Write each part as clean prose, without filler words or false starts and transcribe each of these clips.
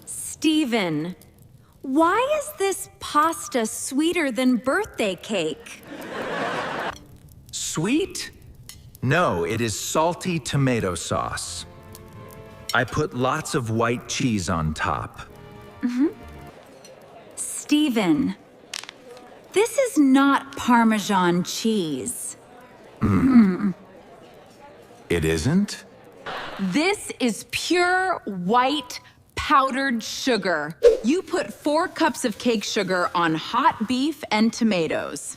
Steven, why is this pasta sweeter than birthday cake? Sweet? No, it is salty tomato sauce. I put lots of white cheese on top. Steven, this is not Parmesan cheese. It isn't? This is pure white powdered sugar. You put 4 cups of cake sugar on hot beef and tomatoes.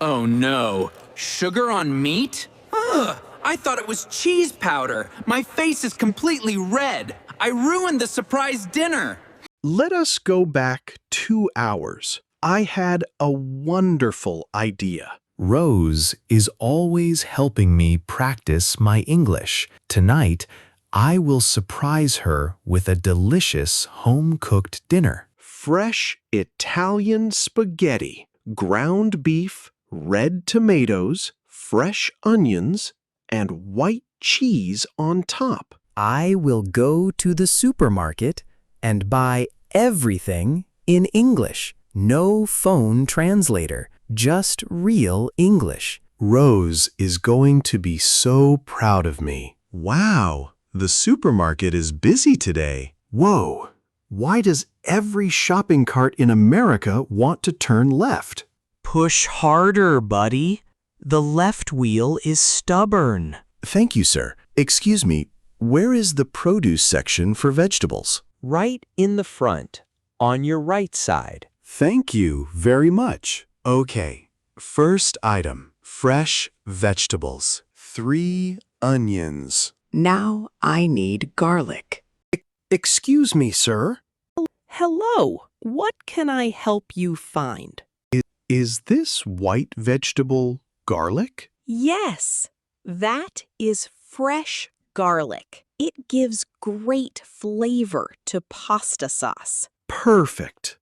Oh no, sugar on meat? Ugh, I thought it was cheese powder. My face is completely red. I ruined the surprise dinner. Let us go back 2 hours. I had a wonderful idea. Rose is always helping me practice my English. Tonight, I will surprise her with a delicious home-cooked dinner. Fresh Italian spaghetti, ground beef, red tomatoes, fresh onions, and white cheese on top. I will go to the supermarket and buy everything in English. No phone translator, just real English. Rose is going to be so proud of me. Wow, the supermarket is busy today. Whoa, why does every shopping cart in America want to turn left? Push harder, buddy. The left wheel is stubborn. Thank you, sir. Excuse me, where is the produce section for vegetables? Right in the front, on your right side. Thank you very much. Okay, first item, fresh vegetables. 3 onions. Now I need garlic. Excuse me, sir. Hello, what can I help you find? Is this white vegetable garlic? Yes, that is fresh garlic. It gives great flavor to pasta sauce. Perfect.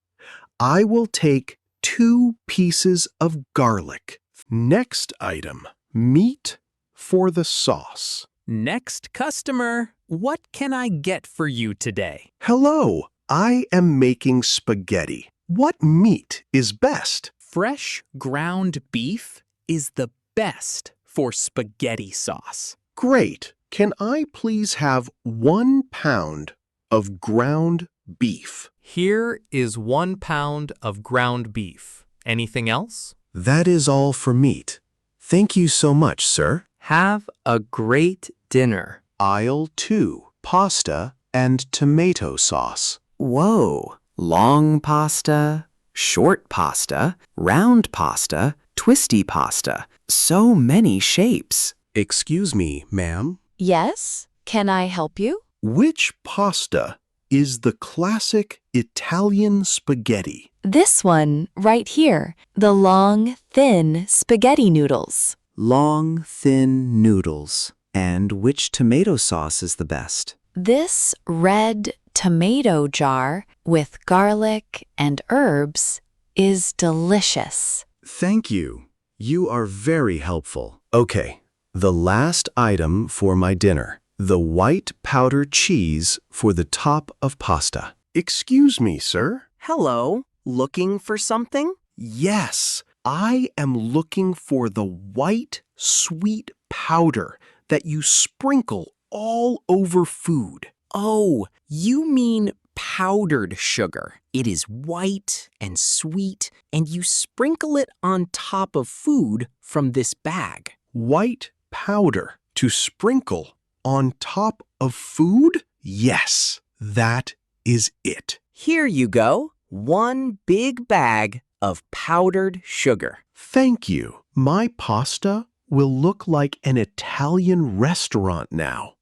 I will take 2 pieces of garlic. Next item, meat for the sauce. Next customer, what can I get for you today? Hello, I am making spaghetti. What meat is best? Fresh ground beef is the best for spaghetti sauce. Great. Can I please have 1 pound of ground beef? Here is 1 pound of ground beef. Anything else? That is all for meat. Thank you so much, sir. Have a great dinner. Aisle 2, pasta and tomato sauce. Whoa! Long pasta, short pasta, round pasta, twisty pasta. So many shapes. Excuse me, ma'am. Yes? Can I help you? Which pasta is the classic Italian spaghetti? This one, right here. The long, thin spaghetti noodles. Long, thin noodles. And which tomato sauce is the best? This red tomato jar with garlic and herbs is delicious. Thank you. You are very helpful. Okay, the last item for my dinner. The white powdered cheese for the top of pasta. Excuse me, sir. Hello, looking for something? Yes, I am looking for the white, sweet powder that you sprinkle all over food. Oh, you mean powdered sugar. It is white and sweet, and you sprinkle it on top of food from this bag. White powder to sprinkle on top of food? Yes, that is it. Here you go. 1 big bag of powdered sugar. Thank you. My pasta will look like an Italian restaurant now.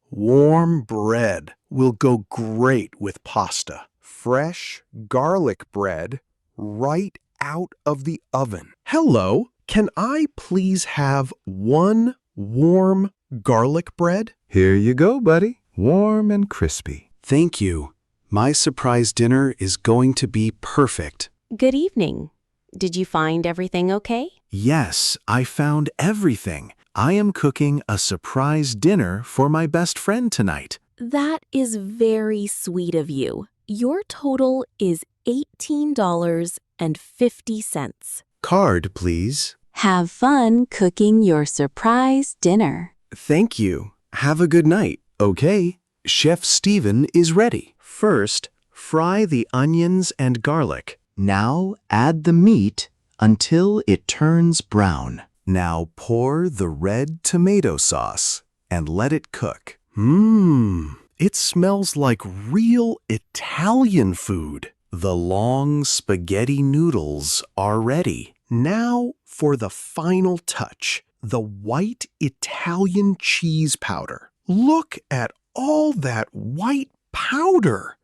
Warm bread will go great with pasta. Fresh garlic bread right out of the oven. Hello, can I please have 1 warm garlic bread? Here you go, buddy. Warm and crispy. Thank you. My surprise dinner is going to be perfect. Good evening. Did you find everything okay? Yes, I found everything. I am cooking a surprise dinner for my best friend tonight. That is very sweet of you. Your total is $18.50. Card, please. Have fun cooking your surprise dinner. Thank you. Have a good night. Okay, Chef Steven is ready. First, fry the onions and garlic. Now add the meat until it turns brown. Now pour the red tomato sauce and let it cook. It smells like real Italian food. The long spaghetti noodles are ready. Now for the final touch, the white Italian cheese powder. Look at all that white powder.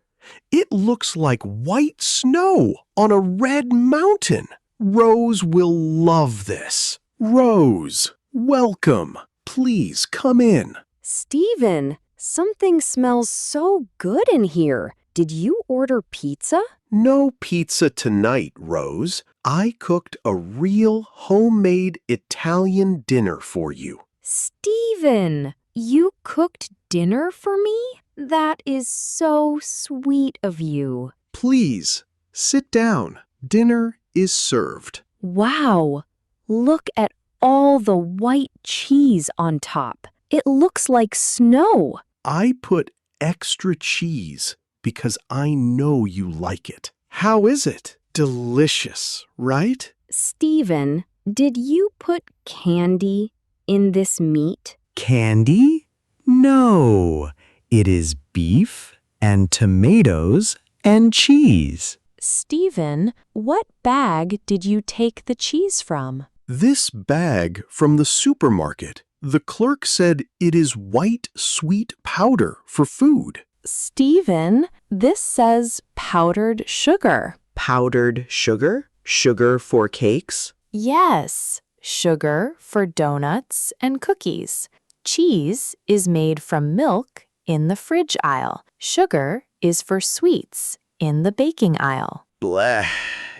It looks like white snow on a red mountain. Rose will love this. Rose, welcome. Please come in. Steven, something smells so good in here. Did you order pizza? No pizza tonight, Rose. I cooked a real homemade Italian dinner for you. Steven, you cooked dinner for me? That is so sweet of you. Please, sit down. Dinner is served. Wow, look at all the white cheese on top. It looks like snow. I put extra cheese because I know you like it. How is it? Delicious, right? Steven, did you put candy in this meat? Candy? No, it is beef and tomatoes and cheese. Steven, what bag did you take the cheese from? This bag from the supermarket. The clerk said it is white sweet powder for food. Steven, this says powdered sugar. Powdered sugar? Sugar for cakes? Yes, sugar for donuts and cookies. Cheese is made from milk in the fridge aisle. Sugar is for sweets in the baking aisle. Bleh.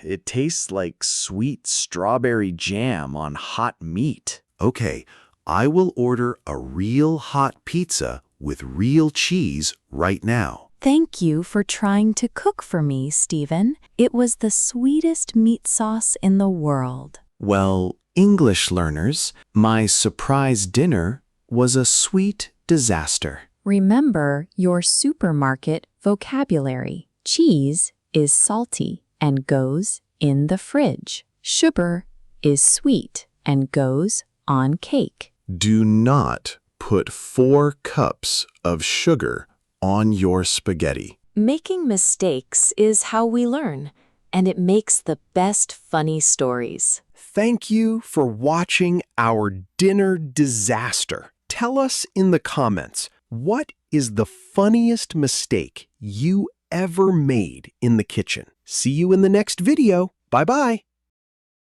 It tastes like sweet strawberry jam on hot meat. Okay, I will order a real hot pizza with real cheese right now. Thank you for trying to cook for me, Steven. It was the sweetest meat sauce in the world. Well, English learners, my surprise dinner was a sweet disaster. Remember your supermarket vocabulary. Cheese is salty and goes in the fridge. Sugar is sweet and goes on cake. Do not put 4 cups of sugar on your spaghetti. Making mistakes is how we learn, and it makes the best funny stories. Thank you for watching our dinner disaster. Tell us in the comments, what is the funniest mistake you ever made in the kitchen? See you in the next video. Bye-bye.